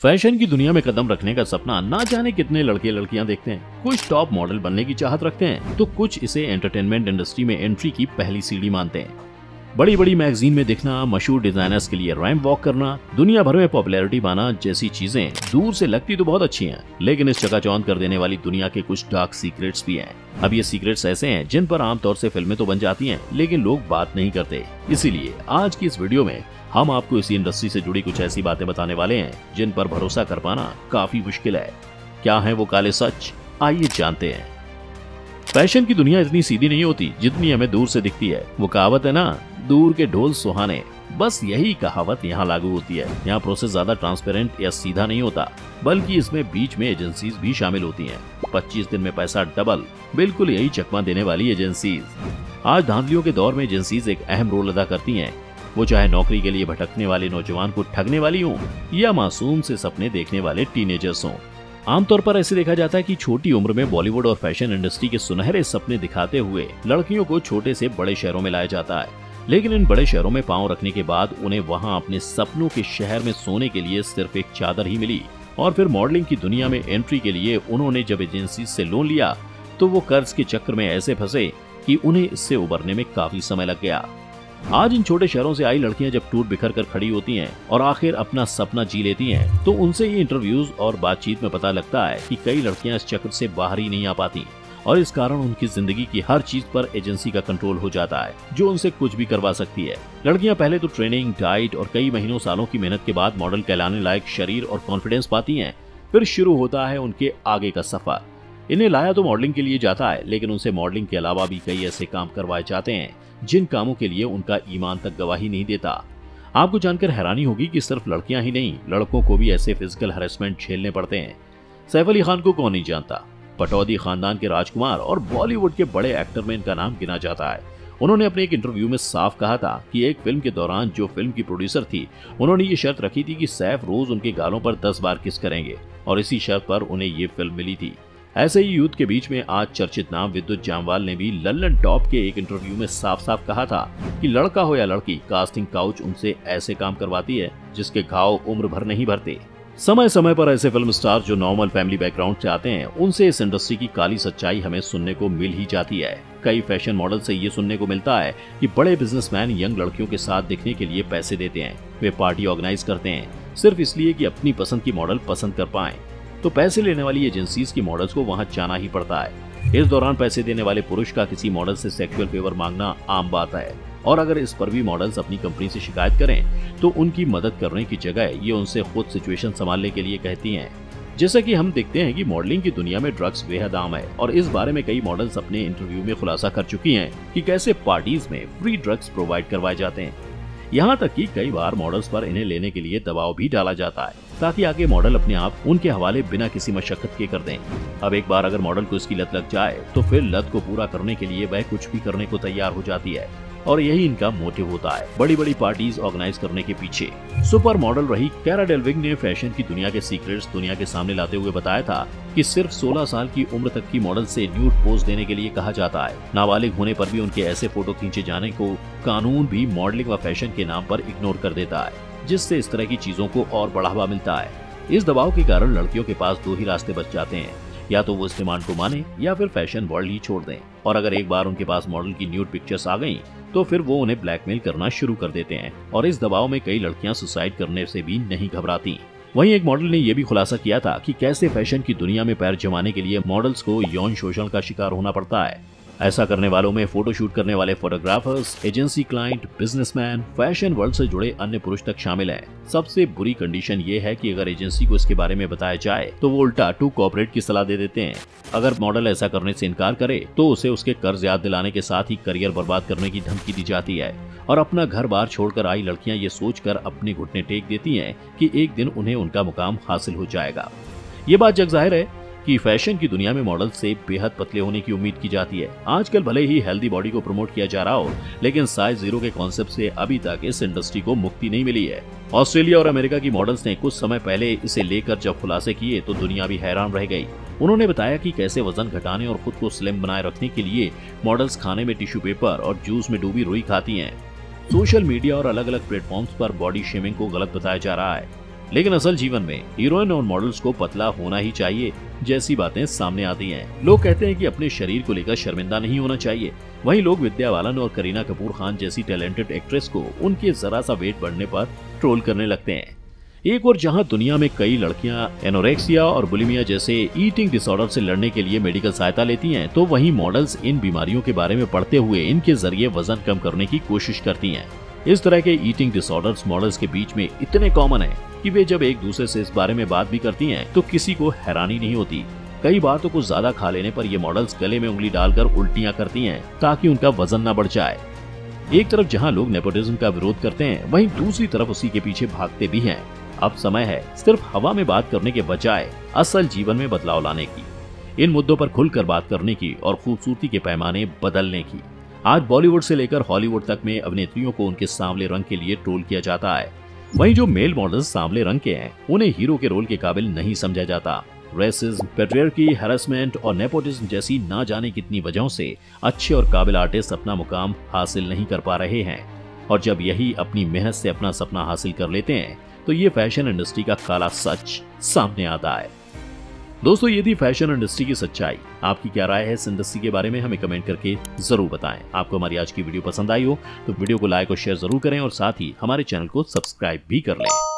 Fashion की दुनिया में कदम रखने का सपना ना जाने कितने लड़के लड़कियां देखते हैं। कुछ टॉप मॉडल बनने की चाहत रखते हैं तो कुछ इसे एंटरटेनमेंट इंडस्ट्री में एंट्री की पहली सीढ़ी मानते हैं। बड़ी बड़ी मैगजीन में दिखना, मशहूर डिजाइनर्स के लिए रैंप वॉक करना, दुनिया भर में पॉपुलैरिटी पाना जैसी चीजें दूर से लगती तो बहुत अच्छी हैं, लेकिन इस चकाचौंध कर देने वाली दुनिया के कुछ डार्क सीक्रेट्स भी हैं। अब ये सीक्रेट्स ऐसे हैं जिन पर आमतौर से फिल्में तो बन जाती हैं, लेकिन लोग बात नहीं करते। इसीलिए आज की इस वीडियो में हम आपको इसी इंडस्ट्री से जुड़ी कुछ ऐसी बातें बताने वाले हैं जिन पर भरोसा कर पाना काफी मुश्किल है। क्या है वो काले सच, आइए जानते हैं। फैशन की दुनिया इतनी सीधी नहीं होती जितनी हमें दूर से दिखती है। वो कहावत है ना, दूर के ढोल सुहाने, बस यही कहावत यहाँ लागू होती है। यहाँ प्रोसेस ज्यादा ट्रांसपेरेंट या सीधा नहीं होता, बल्कि इसमें बीच में एजेंसीज भी शामिल होती हैं। 25 दिन में पैसा डबल, बिल्कुल यही चकमा देने वाली एजेंसीज। आज धांधलियों के दौर में एजेंसीज एक अहम रोल अदा करती हैं। वो चाहे नौकरी के लिए भटकने वाले नौजवान को ठगने वाली हों या मासूम से सपने देखने वाले टीनेजर्स हों। आमतौर पर ऐसे देखा जाता है कि छोटी उम्र में बॉलीवुड और फैशन इंडस्ट्री के सुनहरे सपने दिखाते हुए लड़कियों को छोटे से बड़े शहरों में लाया जाता है, लेकिन इन बड़े शहरों में पांव रखने के बाद उन्हें वहां अपने सपनों के शहर में सोने के लिए सिर्फ एक चादर ही मिली। और फिर मॉडलिंग की दुनिया में एंट्री के लिए उन्होंने जब एजेंसी से लोन लिया तो वो कर्ज के चक्कर में ऐसे फंसे कि उन्हें इससे उबरने में काफी समय लग गया। आज इन छोटे शहरों से आई लड़कियां जब टूट बिखर कर खड़ी होती हैं और आखिर अपना सपना जी लेती हैं, तो उनसे ये इंटरव्यूज और बातचीत में पता लगता है कि कई लड़कियां इस चक्र से बाहर ही नहीं आ पाती और इस कारण उनकी जिंदगी की हर चीज पर एजेंसी का कंट्रोल हो जाता है, जो उनसे कुछ भी करवा सकती है। लड़कियां पहले तो ट्रेनिंग, डाइट और कई महीनों सालों की मेहनत के बाद मॉडल कहलाने लायक शरीर और कॉन्फिडेंस पाती हैं। फिर शुरू होता है उनके आगे का सफर। इन्हें लाया तो मॉडलिंग के लिए जाता है, लेकिन उनसे मॉडलिंग के अलावा भी कई ऐसे काम करवाए जाते हैं जिन कामों के लिए उनका ईमान तक गवाही नहीं देता। आपको जानकर हैरानी होगी कि सिर्फ लड़कियां ही नहीं, लड़कों को भी ऐसे फिजिकल हैरेसमेंट झेलने पड़ते हैं। सैफ अली खान को कौन नहीं जानता। पटौदी खानदान के राजकुमार और बॉलीवुड के बड़े एक्टर में इनका नाम गिना जाता है। उन्होंने अपने एक इंटरव्यू में साफ कहा था कि एक फिल्म के दौरान जो फिल्म की प्रोड्यूसर थी, उन्होंने ये शर्त रखी थी कि सैफ रोज उनके गालों पर 10 बार किस करेंगे और इसी शर्त पर उन्हें ये फिल्म मिली थी। ऐसे ही यूथ के बीच में आज चर्चित नाम विद्युत जामवाल ने भी लल्लन टॉप के एक इंटरव्यू में साफ साफ कहा था कि लड़का हो या लड़की, कास्टिंग काउच उनसे ऐसे काम करवाती है जिसके घाव उम्र भर नहीं भरते। समय समय पर ऐसे फिल्म स्टार जो नॉर्मल फैमिली बैकग्राउंड से आते हैं, उनसे इस इंडस्ट्री की काली सच्चाई हमें सुनने को मिल ही जाती है। कई फैशन मॉडल से ये सुनने को मिलता है कि बड़े बिजनेसमैन यंग लड़कियों के साथ दिखने के लिए पैसे देते हैं। वे पार्टी ऑर्गेनाइज करते हैं सिर्फ इसलिए कि अपनी पसंद की मॉडल पसंद कर पाएं, तो पैसे लेने वाली एजेंसीज की मॉडल्स को वहां जाना ही पड़ता है। इस दौरान पैसे देने वाले पुरुष का किसी मॉडल से सेक्सुअल फेवर मांगना आम बात है, और अगर इस पर भी मॉडल्स अपनी कंपनी से शिकायत करें तो उनकी मदद करने की जगह ये उनसे खुद सिचुएशन संभालने के लिए कहती हैं। जैसा कि हम देखते हैं कि मॉडलिंग की दुनिया में ड्रग्स बेहद आम है, और इस बारे में कई मॉडल्स अपने इंटरव्यू में खुलासा कर चुकी हैं कि कैसे पार्टीज में फ्री ड्रग्स प्रोवाइड करवाए जाते हैं। यहाँ तक कि कई बार मॉडल्स पर इन्हें लेने के लिए दबाव भी डाला जाता है ताकि आगे मॉडल अपने आप उनके हवाले बिना किसी मशक्कत के कर दें। अब एक बार अगर मॉडल को इसकी लत लग जाए तो फिर लत को पूरा करने के लिए वह कुछ भी करने को तैयार हो जाती है, और यही इनका मोटिव होता है बड़ी बड़ी पार्टीज ऑर्गेनाइज करने के पीछे। सुपर मॉडल रही कैरा डेलविंग ने फैशन की दुनिया के सीक्रेट्स दुनिया के सामने लाते हुए बताया था कि सिर्फ 16 साल की उम्र तक की मॉडल से न्यूड पोज देने के लिए कहा जाता है। नाबालिग होने पर भी उनके ऐसे फोटो खींचे जाने को कानून भी मॉडलिंग व फैशन के नाम पर इग्नोर कर देता है, जिससे इस तरह की चीजों को और बढ़ावा मिलता है। इस दबाव के कारण लड़कियों के पास दो ही रास्ते बच जाते हैं, या तो वो इस डिमांड को माने या फिर फैशन वर्ल्ड ही छोड़ दें। और अगर एक बार उनके पास मॉडल की न्यूड पिक्चर्स आ गईं, तो फिर वो उन्हें ब्लैकमेल करना शुरू कर देते हैं, और इस दबाव में कई लड़कियां सुसाइड करने से भी नहीं घबराती। वहीं एक मॉडल ने यह भी खुलासा किया था कि कैसे फैशन की दुनिया में पैर जमाने के लिए मॉडल्स को यौन शोषण का शिकार होना पड़ता है। ऐसा करने वालों में फोटोशूट करने वाले photographers, agency client, businessman, fashion world से जुड़े अन्य पुरुष तक शामिल हैं। सबसे बुरी कंडीशन ये है कि अगर एजेंसी को इसके बारे में बताया जाए तो वो उल्टा टू कोऑपरेट की सलाह दे देते हैं। अगर मॉडल ऐसा करने से इनकार करे तो उसे उसके कर्ज याद दिलाने के साथ ही करियर बर्बाद करने की धमकी दी जाती है, और अपना घर बार छोड़कर आई लड़कियां ये सोचकर अपने घुटने टेक देती हैं कि एक दिन उन्हें उनका मुकाम हासिल हो जाएगा। ये बात जग जाहिर है कि फैशन की दुनिया में मॉडल से बेहद पतले होने की उम्मीद की जाती है। आजकल भले ही हेल्दी बॉडी को प्रमोट किया जा रहा हो, लेकिन साइज जीरो के कॉन्सेप्ट से अभी तक इस इंडस्ट्री को मुक्ति नहीं मिली है। ऑस्ट्रेलिया और अमेरिका की मॉडल्स ने कुछ समय पहले इसे लेकर जब खुलासे किए तो दुनिया भी हैरान रह गई। उन्होंने बताया कि कैसे वजन घटाने और खुद को स्लिम बनाए रखने के लिए मॉडल्स खाने में टिश्यू पेपर और जूस में डूबी रुई खाती हैं। सोशल मीडिया और अलग अलग प्लेटफॉर्म्स पर बॉडी शेमिंग को गलत बताया जा रहा है। लेकिन असल जीवन में हीरोइन और मॉडल्स को पतला होना ही चाहिए जैसी बातें सामने आती हैं। लोग कहते हैं कि अपने शरीर को लेकर शर्मिंदा नहीं होना चाहिए। वहीं लोग विद्या बालन और करीना कपूर खान जैसी टैलेंटेड एक्ट्रेस को उनके जरा सा वेट बढ़ने पर ट्रोल करने लगते हैं। एक और जहां दुनिया में कई लड़कियां एनोरेक्सिया और बुलिमिया जैसे ईटिंग डिसऑर्डर से लड़ने के लिए मेडिकल सहायता लेती हैं, तो वहीं मॉडल्स इन बीमारियों के बारे में पढ़ते हुए इनके जरिए वजन कम करने की कोशिश करती हैं। इस तरह के ईटिंग डिसऑर्डर्स मॉडल्स के बीच में इतने कॉमन है कि वे जब एक दूसरे से इस बारे में बात भी करती हैं तो किसी को हैरानी नहीं होती। कई बार तो कुछ ज्यादा खा लेने पर ये मॉडल्स गले में उंगली डालकर उल्टियां करती हैं ताकि उनका वजन न बढ़ जाए। एक तरफ जहां लोग नेपोटिज्म का विरोध करते हैं, वहीं दूसरी तरफ उसी के पीछे भागते भी हैं। अब समय है सिर्फ हवा में बात करने के बजाय असल जीवन में बदलाव लाने की, इन मुद्दों पर खुलकर बात करने की और खूबसूरती के पैमाने बदलने की। आज बॉलीवुड से लेकर हॉलीवुड तक में अभिनेत्रियों को उनके सांवले रंग के लिए ट्रोल किया जाता है। वहीं जो मेल मॉडल्स सांवले रंग के हैं, उन्हें हीरो के रोल के काबिल नहीं समझा जाता। रेसिज्म, पैट्रियार्की, हैरेसमेंट और नेपोटिज्म जैसी ना जाने कितनी वजहों से अच्छे और काबिल आर्टिस्ट अपना मुकाम हासिल नहीं कर पा रहे हैं। और जब यही अपनी मेहनत से अपना सपना हासिल कर लेते हैं तो ये फैशन इंडस्ट्री का काला सच सामने आता है। दोस्तों, ये थी फैशन इंडस्ट्री की सच्चाई। आपकी क्या राय है इस इंडस्ट्री के बारे में, हमें कमेंट करके जरूर बताएं। आपको हमारी आज की वीडियो पसंद आई हो तो वीडियो को लाइक और शेयर जरूर करें और साथ ही हमारे चैनल को सब्सक्राइब भी कर लें।